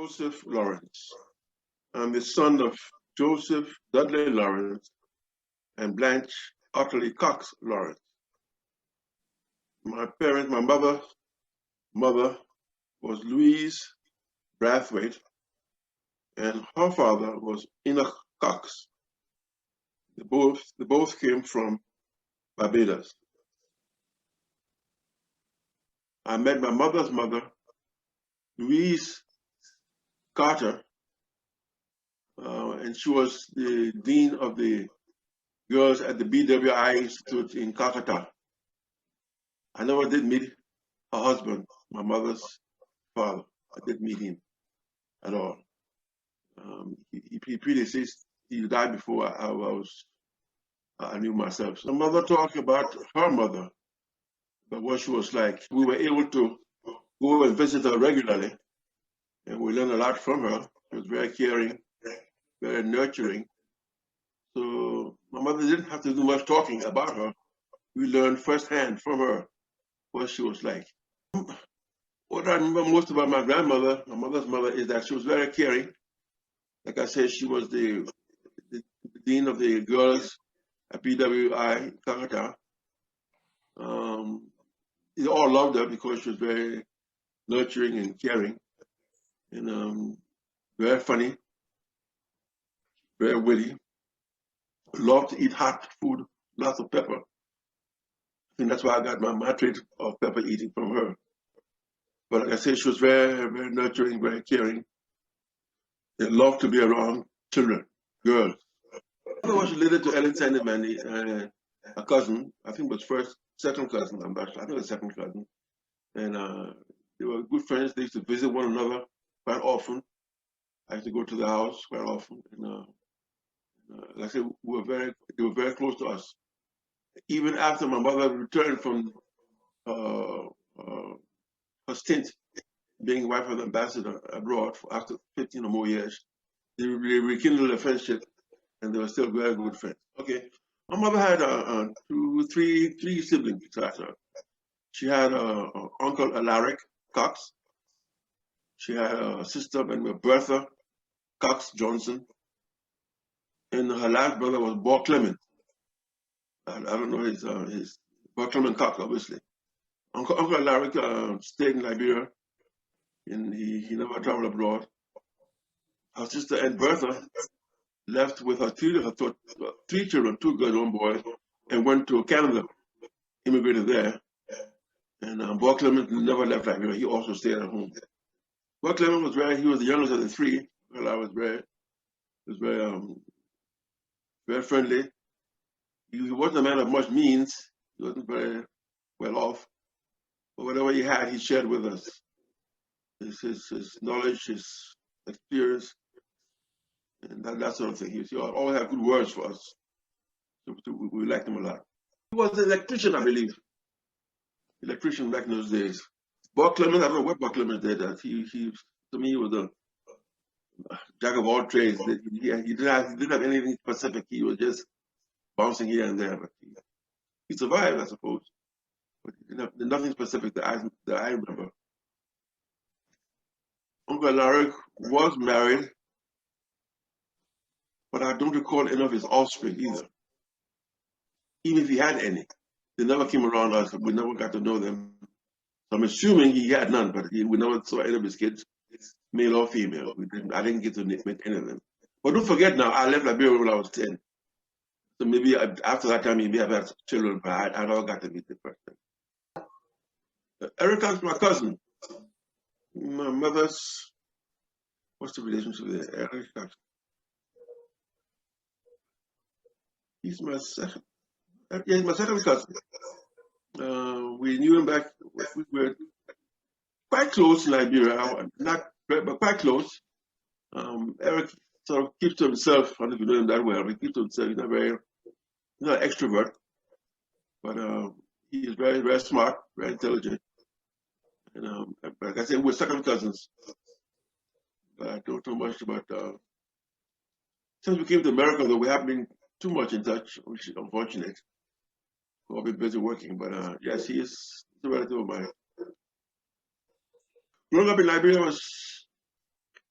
Joseph Lawrence. I'm the son of Joseph Dudley Lawrence and Blanche Otterly Cox Lawrence. My mother was Louise Brathwaite, and her father was Enoch Cox. They both came from Barbados. I met my mother's mother, Louise Carter, and she was the dean of the girls at the BWI Institute in Calcutta. I never did meet her husband, my mother's father. I didn't meet him at all. He predeceased. He died before I knew myself. So my mother talked about her mother, about what she was like. We were able to go and visit her regularly, and we learned a lot from her. She was very caring, very nurturing. So my mother didn't have to do much talking about her. We learned firsthand from her what she was like. What I remember most about my grandmother, my mother's mother, is that she was very caring. Like I said, she was the dean of the girls at BWI Calcutta. They all loved her because she was very nurturing and caring, and very funny, very witty. Loved to eat hot food, lots of pepper. I think that's why I got my trait of pepper eating from her. But like I said, she was very, very nurturing, very caring. They loved to be around children, girls. I was related to Ellen Sandeman, a cousin. I think it was second cousin. I'm not sure. I think it was second cousin. And they were good friends. They used to visit one another quite often. I used to go to the house quite often. And like I said, they were very close to us. Even after my mother returned from her stint being wife of the ambassador abroad after 15 or more years, they rekindled a friendship, and they were still very good friends. Okay, my mother had three siblings. She had Uncle Alaric Cox. She had a sister named Bertha Cox Johnson, and her last brother was Bob Clement. I don't know his Bob Clement Cox, obviously. Uncle Alaric stayed in Liberia, and he never traveled abroad. Her sister Aunt Bertha left with her three children, 2 girls, 1 boy, and went to Canada, immigrated there. And Bob Clement never left Liberia. He also stayed at home. Bob Clement was he was the youngest of the 3. Well, I was very friendly. He wasn't a man of much means. He wasn't very well off. But whatever he had, he shared with us. His knowledge, his experience, and that sort of thing. He always had good words for us. So we liked him a lot. He was an electrician, I believe. Electrician back in those days. Bob Clement, I don't know what Bob Clement did. To me, he was a jack of all trades. He didn't have anything specific. He was just bouncing here and there. But he survived, I suppose. But he didn't have nothing specific that I remember. Uncle Alaric was married, but I don't recall any of his offspring either. Even if he had any, they never came around us. We never got to know them. So I'm assuming he had none, but we never saw any of his kids, male or female. I didn't get to meet any of them. But don't forget now, I left Liberia when I was 10. So maybe after that time, he may have had children, but I never got to meet the person. Erica's my cousin. My mother's, what's the relationship with Eric? He's my second. Yeah, he's my second cousin. We knew him back. We were quite close in Liberia, but quite close. Eric sort of keeps to himself. I don't know if you know him that well. He keeps to himself. He's not an extrovert, but he is very, very smart, very intelligent. And like I said, we're second cousins. But I don't know much about. Since we came to America, though, we haven't been too much in touch, which is unfortunate. We've been busy working, but yes, he is a relative of mine. Growing up in Liberia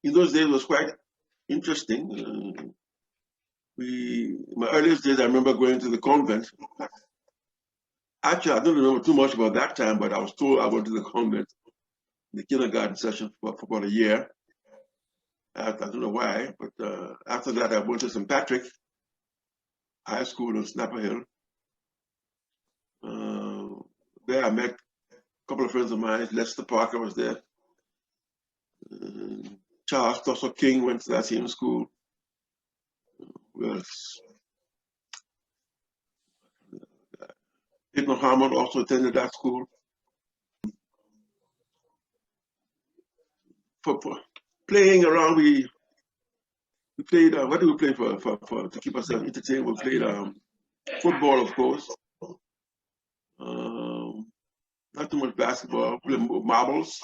in those days, it was quite interesting. My earliest days, I remember going to the convent. Actually, I don't remember too much about that time, but I was told I went to the convent, the kindergarten session for about a year. I don't know why, but after that, I went to St. Patrick High School in Snapper Hill. There I met a couple of friends of mine. Lester Parker was there. Charles Tosser King went to that same school. Well, Peyton Harmon also attended that school. For playing around, we played. What did we play for to keep ourselves entertained? We played football, of course. Not too much basketball. Played marbles.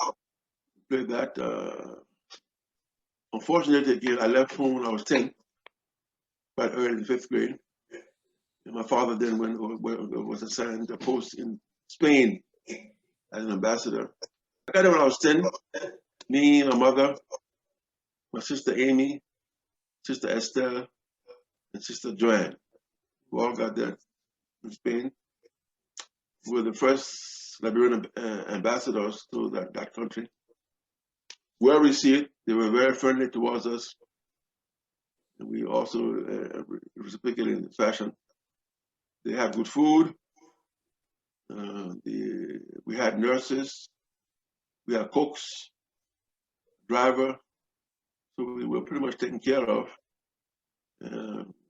Played that. Unfortunately, again, I left home when I was 10, quite early in 5th grade. And my father then was assigned a post in Spain as an ambassador. I got there when I was 10. Me, my mother, my sister Amy, sister Esther, and sister Joanne. We all got there in Spain. We were the first Liberian ambassadors to that country. Well received. They were very friendly towards us. And we also reciprocated in fashion. They had good food. We had nurses. We had cooks, driver. So we were pretty much taken care of.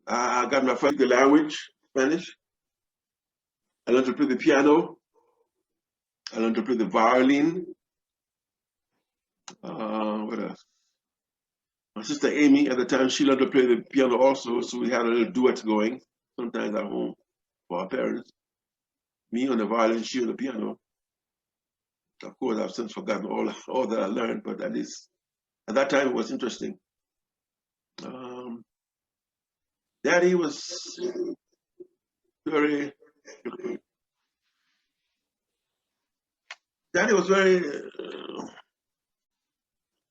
I got my first language, Spanish. I learned to play the piano. I learned to play the violin. What else? My sister Amy, at the time, she learned to play the piano also, so we had a little duet going, sometimes at home for our parents. Me on the violin, she on the piano. Of course, I've since forgotten all that I learned, but at least at that time it was interesting. Daddy was very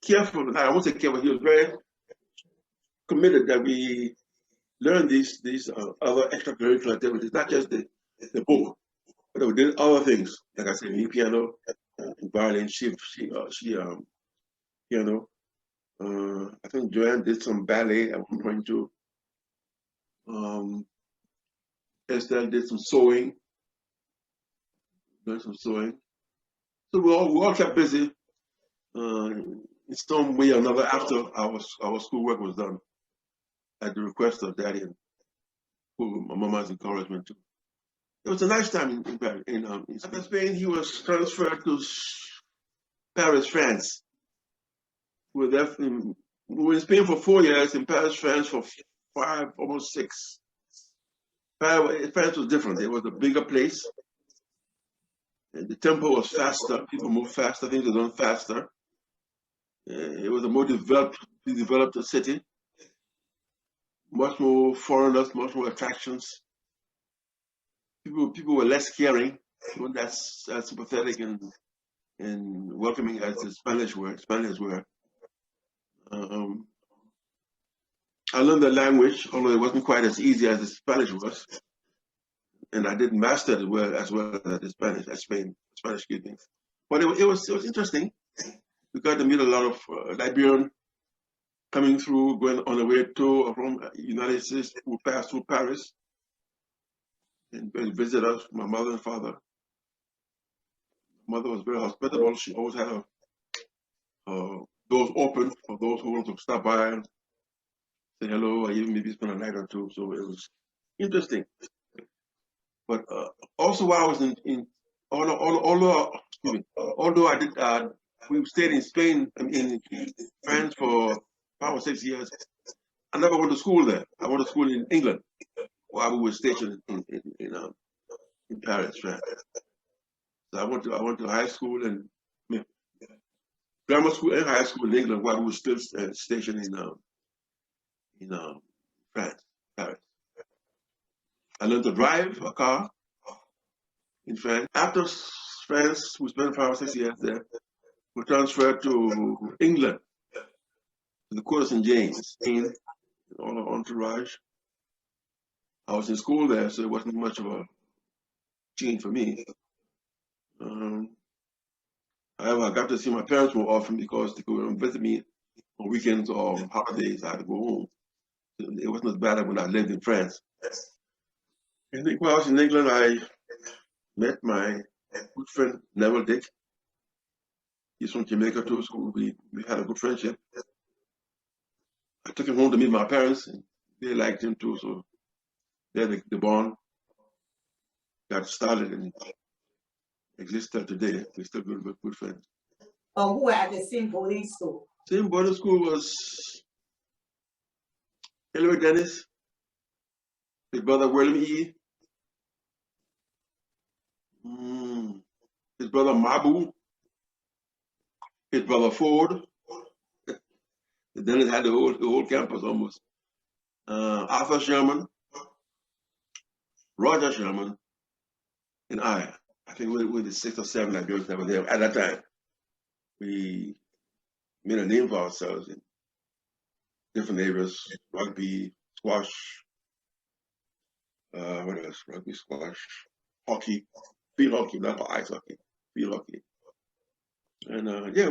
careful. I won't say careful. He was very committed that we learn these other extracurricular activities, not just the book, but we did other things. Like I said, me piano, violin, she piano. I think Joanne did some ballet at one point too. Estelle did some sewing, learned some sewing. So we all kept busy in some way or another after our schoolwork was done, at the request of Daddy and my mama's encouragement too. It was a nice time in Spain. He was transferred to Paris, France. We were in Spain for 4 years, in Paris, France for 5, almost 6. France was different. It was a bigger place. And the tempo was faster. People moved faster. Things were done faster. It was a more developed city. Much more foreigners, much more attractions. People were less caring. They weren't as sympathetic and welcoming as the Spaniards were. I learned the language, although it wasn't quite as easy as the Spanish was. And I didn't master it as well as the Spanish speaking. But it was interesting. We got to meet a lot of Liberian coming through, going on the way to from the United States, who passed through Paris and visit us, my mother and father. Mother was very hospitable. She always had her doors open for those who want to stop by and say hello, or even maybe spend a night or two. So it was interesting. But also while I was although I did, we stayed in Spain, in France for 5 or 6 years. I never went to school there. I went to school in England while we were stationed in Paris, France. So I went to high school and grammar school and high school in England while we were still stationed in France, Paris. I learned to drive a car in France. After France, we spent 5 or 6 years there. We transferred to England. the Court of St. James, and all our entourage. I was in school there, so it wasn't much of a change for me. However, I got to see my parents more often because they could visit me on weekends or holidays. I had to go home. It wasn't as bad as when I lived in France. I think while I was in England, I met my good friend Neville Dick. He's from Jamaica too, so we had a good friendship. I took him home to meet my parents, and they liked him too, so there the bond got started and exists today. We're still good friends. Who were at the same boarding school? Same boarding school was Hillary Dennis, his brother William E., his brother Mabu, his brother Ford. Dennis had the whole campus almost. Arthur Sherman, Roger Sherman, and I think we were the 6 or 7 girls that were there at that time. We made a name for ourselves in different areas: rugby, squash, what else? Rugby, squash, hockey, field hockey, not ice hockey, field hockey. And yeah,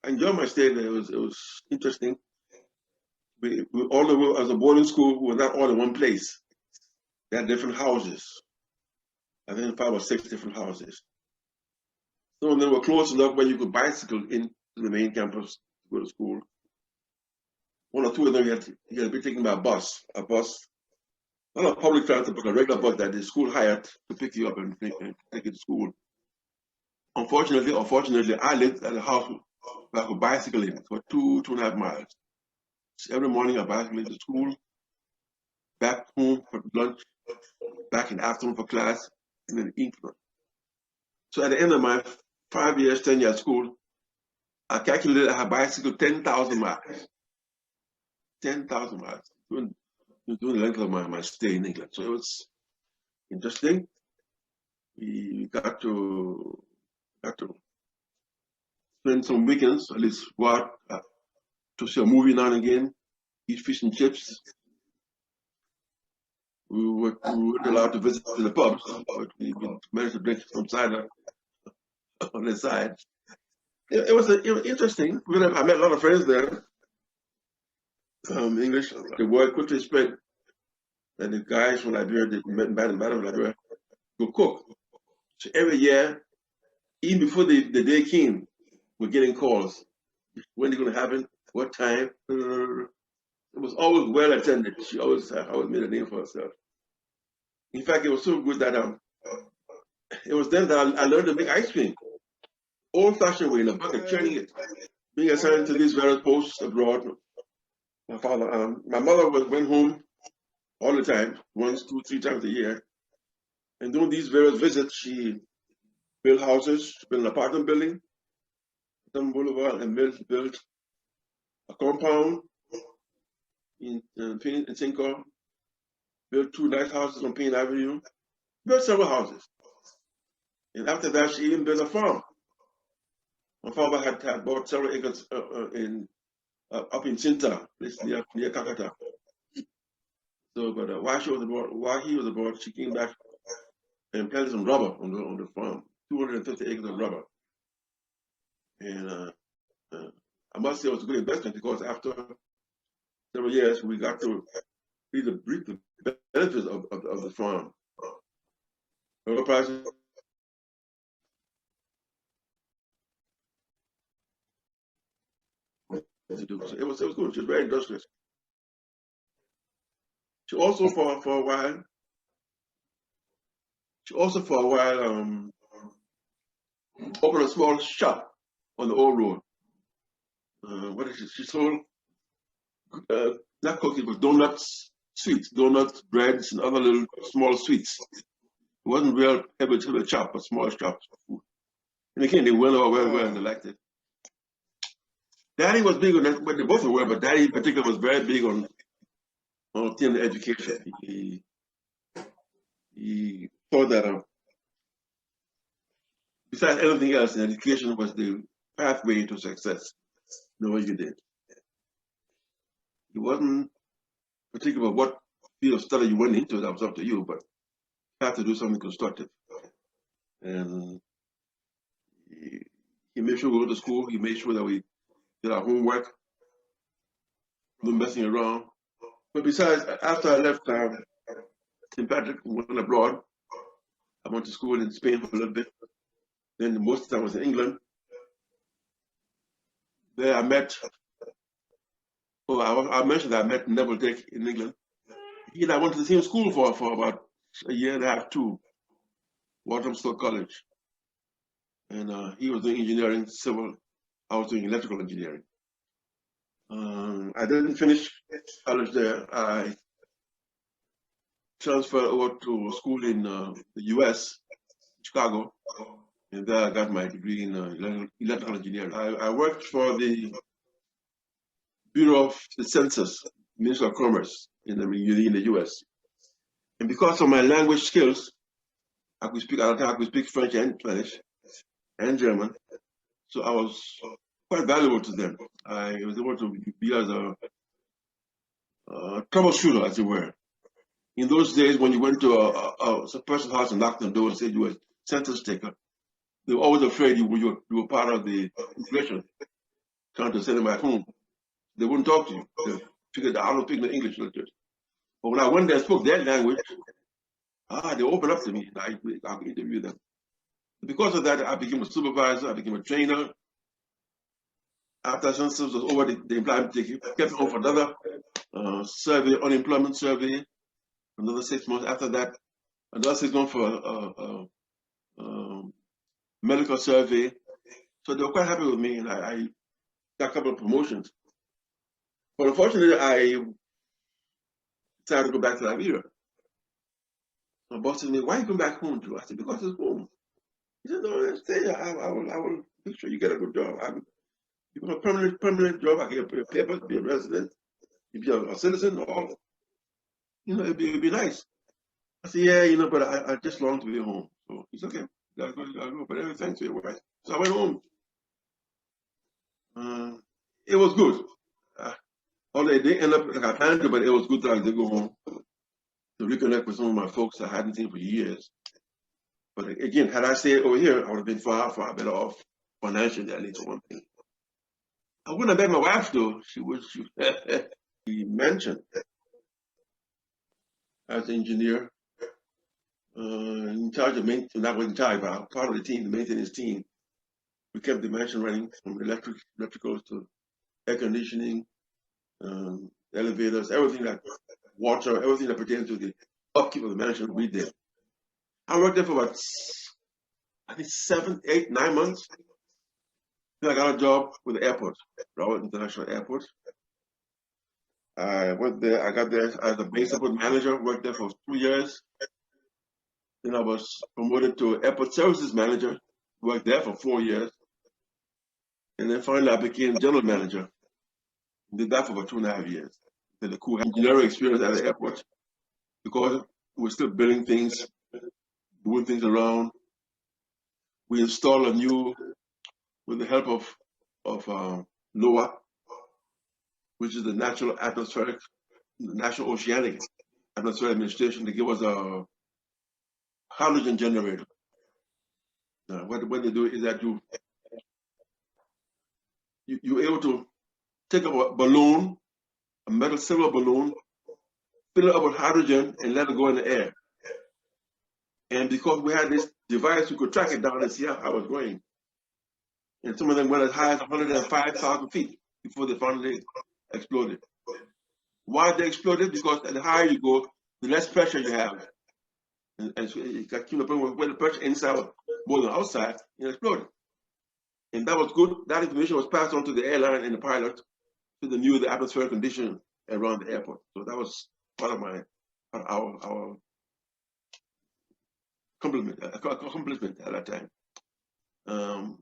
I enjoyed my stay there. It was interesting. We all the way as a boarding school, we were not all in one place. They had different houses. I think 5 or 6 different houses. Some of them were close enough where you could bicycle into the main campus to go to school. 1 or 2 of them you had to be taken by a bus, not a public transport, but a regular bus that the school hired to pick you up and take you to school. Unfortunately, or fortunately, I lived at a house where I could bicycle in for 2.5 miles. So every morning I bicycled to school, back home for lunch, back in the afternoon for class, and then evening. So at the end of my 5 years, 10 years school, I calculated I had bicycled 10,000 miles. 10,000 miles during the length of my stay in England. So it was interesting. We got to spend some weekends, at least go out to see a movie now and again, eat fish and chips. We weren't allowed to visit the pubs, but we managed to drink some cider on the side. It was interesting. I met a lot of friends there. English, the word quickly spread that the guys from Liberia, the men in Liberia, could cook. So every year, even before the day came, we're getting calls. When is it going to happen? What time? It was always well attended. She always made a name for herself. In fact, it was so good that it was then that I learned to make ice cream. Old-fashioned way, in a bucket, churning it. Being assigned to these various posts abroad. My mother went home all the time, once, 2, 3 times a year. And during these various visits, she built houses, she built an apartment building, some boulevard, and built a compound in Cinco, built 2 nice houses on Payne Avenue, built several houses. And after that, she even built a farm. My father had bought several acres up in Cinta, place near Kakata. So, but while he was abroad, she came back and planted some rubber on the farm, 250 acres of rubber. And I must say it was a good investment because after several years, we got to reap the benefits of the farm. Rubber prices. To do. So it was good. She was very industrious. She also for a while opened a small shop on the old road. What is it? She sold not cookies, but donuts, sweets, donuts, breads, and other little small sweets. It wasn't real heavy to the shop, but small shops for food. And again, they went over well, and they liked it. Daddy was big on that, but they both were, but Daddy in particular was very big on education. He thought that besides everything else, education was the pathway to success. No, you did. It wasn't particular what field of study you went into, that was up to you, but you have to do something constructive. And he made sure we went to school, he made sure that we did our homework, no messing around. But besides, after I left St. Patrick, went abroad. I went to school in Spain for a little bit. Then most of the time I was in England. There I met, I mentioned that I met Neville Dick in England. He and I went to the same school for about a year and a half too, Walthamstow College. And he was doing engineering, civil, I was doing electrical engineering. I didn't finish college there. I transferred over to school in the US, Chicago, and there I got my degree in electrical engineering. I worked for the Bureau of the Census, Ministry of Commerce in the US. And because of my language skills, I could speak French and Spanish and German. So I was quite valuable to them. I was able to be as a troubleshooter, as it were. In those days, when you went to a person's house and knocked on the door and said you were a census taker, they were always afraid you were part of the immigration, trying to send them back home. They wouldn't talk to you. They figured I don't speak no English. But when I went there and spoke their language, they opened up to me and I could interview them. Because of that, I became a supervisor, I became a trainer. After census was over, the employment kept me on for another survey, unemployment survey, another 6 months. After that, another 6 months for medical survey. So they were quite happy with me, and I got a couple of promotions. But unfortunately, I decided to go back to Liberia. My boss said to me, "Why you come back home, Joe?" I said, "Because it's home." He said, "No, stay. I will make sure you get a good job. You want a permanent job, I get your papers, be a resident, you be a citizen, or it'd be nice." I said, "Yeah, but I just long to be home." So he's okay. You gotta go. But anyway, thanks to your wife. So I went home. It was good. Although it didn't end up like I planned to, but it was good that I did go home to reconnect with some of my folks I hadn't seen for years. But again, had I stayed over here, I would have been far better off financially, at least for one thing. I wouldn't have met my wife though. She mentioned as an engineer, in charge of maintenance, not in charge, but part of the team, the maintenance team. We kept the mansion running from electricals to air conditioning, elevators, everything that water, everything that pertains to the upkeep of the mansion, we did. I worked there for about, I think 7, 8, 9 months. Then I got a job with the airport, Broward International Airport. I went there, I got there as a base airport manager, worked there for 2 years. Then I was promoted to airport services manager, worked there for 4 years. And then finally I became general manager. Did that for about 2.5 years. Then a cool engineering experience at the airport because we're still building things, moving things around. We installed a new, with the help of NOAA, which is the National Oceanic Atmospheric Administration, to give us a hydrogen generator. What they do is that you're able to take up a balloon, a metal silver balloon, fill it up with hydrogen and let it go in the air. And because we had this device, we could track it down and see how it was going. And some of them went as high as 105,000 feet before they finally exploded. Why they exploded? Because the higher you go, the less pressure you have. And so it got to the point where the pressure inside was more than outside, it exploded. And that was good. That information was passed on to the airline and the pilot to the new atmospheric condition around the airport. So that was part of our accomplishment at that time.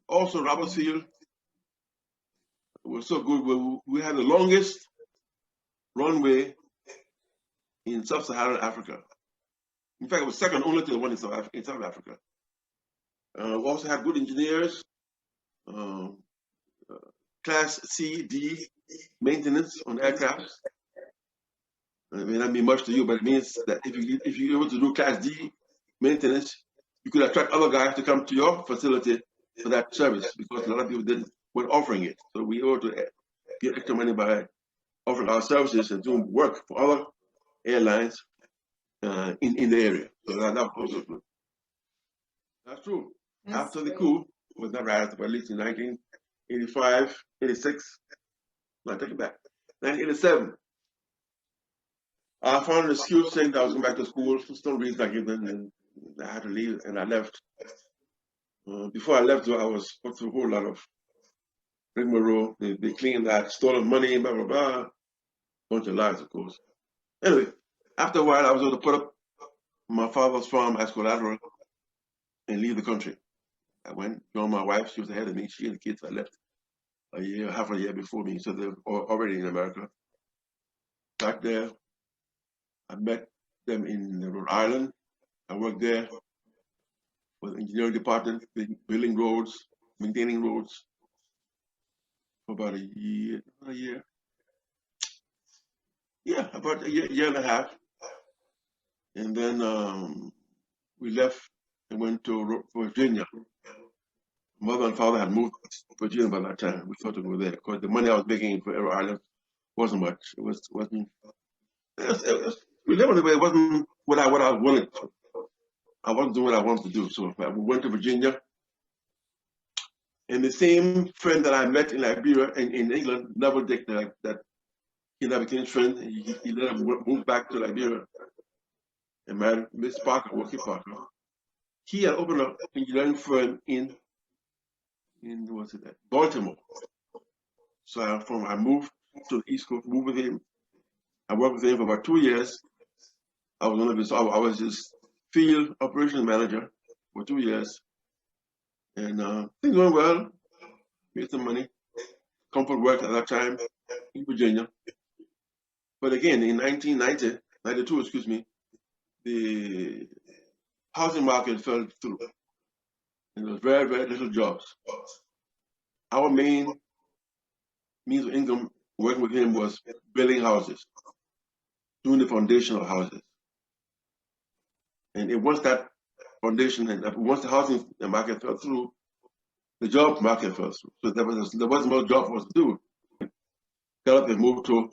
Also, Roberts Field was so good. We had the longest runway in sub-Saharan Africa. In fact, it was second only to the one in South Africa. We also had good engineers. Class C, D maintenance on aircraft. It may not mean much to you, but it means that if you're able to do Class D maintenance, you could attract other guys to come to your facility for that service, because a lot of people weren't offering it. So we were able to get extra money by offering our services and doing work for other airlines in the area. So that was also good. That's true. After the coup, was not right, but at least in 1985, 86, no, I take it back, 1987, I found an excuse saying that I was going back to school for some reason I gave them, and I had to leave, and I left. Before I left, I was put through a whole lot of rigmarole. They claimed that I had stolen money, blah, blah, blah. Bunch of lies, of course. Anyway, after a while, I was able to put up my father's farm as collateral and leave the country. I went, joined my wife, she was ahead of me, she and the kids had left half a year before me, so they're already in America. Back there, I met them in Rhode Island. I worked there with the engineering department, building roads, maintaining roads for about a year. Yeah, about a year and a half. And then we left and went to Virginia. Mother and father had moved to Virginia by that time. We thought to go there because the money I was making for Rhode Island wasn't much. It wasn't. We lived in a way. It wasn't what I wanted to. I wasn't doing what I wanted to do. So we went to Virginia. And the same friend that I met in Liberia and in England, Neville Dick, that he never became friend. He later moved back to Liberia and married Miss Parker, Walkie Parker. He had opened an engineering firm in Baltimore. So I moved to the East Coast, moved with him. I worked with him for about 2 years. I was his field operations manager for 2 years. And things went well, made some money. Comfort worked at that time in Virginia. But again, in 92, excuse me, the housing market fell through. And there was very, very little jobs. Our main means of income working with him was building houses, doing the foundational houses. And once that foundation, and once the housing market fell through, the job market fell through. So there wasn't much job for us to do. Got up and moved to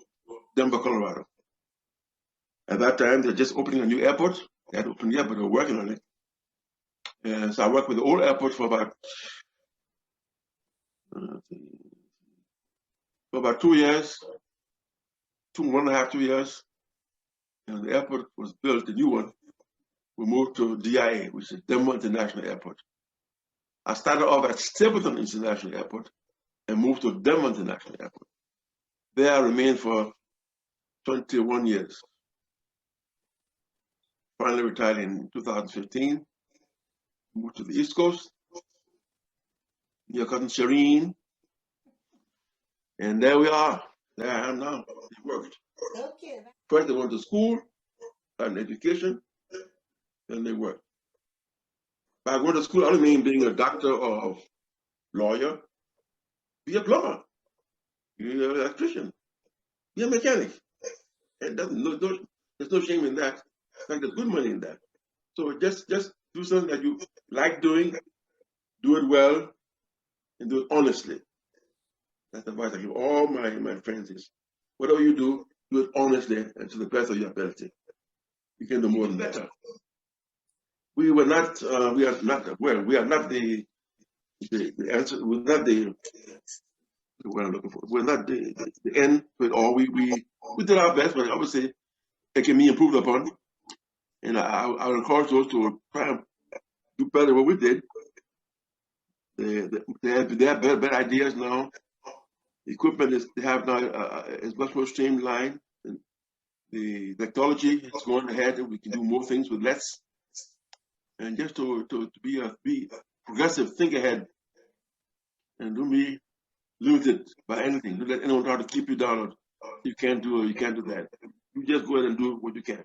Denver, Colorado. At that time, they're just opening a new airport. They had opened the airport, they were working on it. And so I worked with the old airport for about 2 years, 1.5, 2 years. And the airport was built, the new one. We moved to DIA, which is Denver International Airport. I started off at Stapleton International Airport and moved to Denver International Airport. There I remained for 21 years. Finally retired in 2015. Moved to the East Coast, near cousin Shireen. And there we are. There I am now. It worked. Okay. First, they went to school, got an education, then they worked. By going to school, I don't mean being a doctor or a lawyer. Be a plumber, be an electrician, be a mechanic. And there's no shame in that. In fact, there's good money in that. So just do something that you like doing, do it well, and do it honestly. That's the advice I give all my friends is, whatever you do it honestly and to the best of your ability. You can do more than that. We are not the answer, we're not the what I'm looking for. We're not the end to it all. We did our best, but obviously it can be improved upon. And I would encourage those to try and do better than what we did. They have better ideas now. The equipment they have now is much more streamlined. And the technology is going ahead, and we can do more things with less. And just to be progressive, think ahead, and don't be limited by anything. Don't let anyone try to keep you down. You can't do that. You just go ahead and do what you can.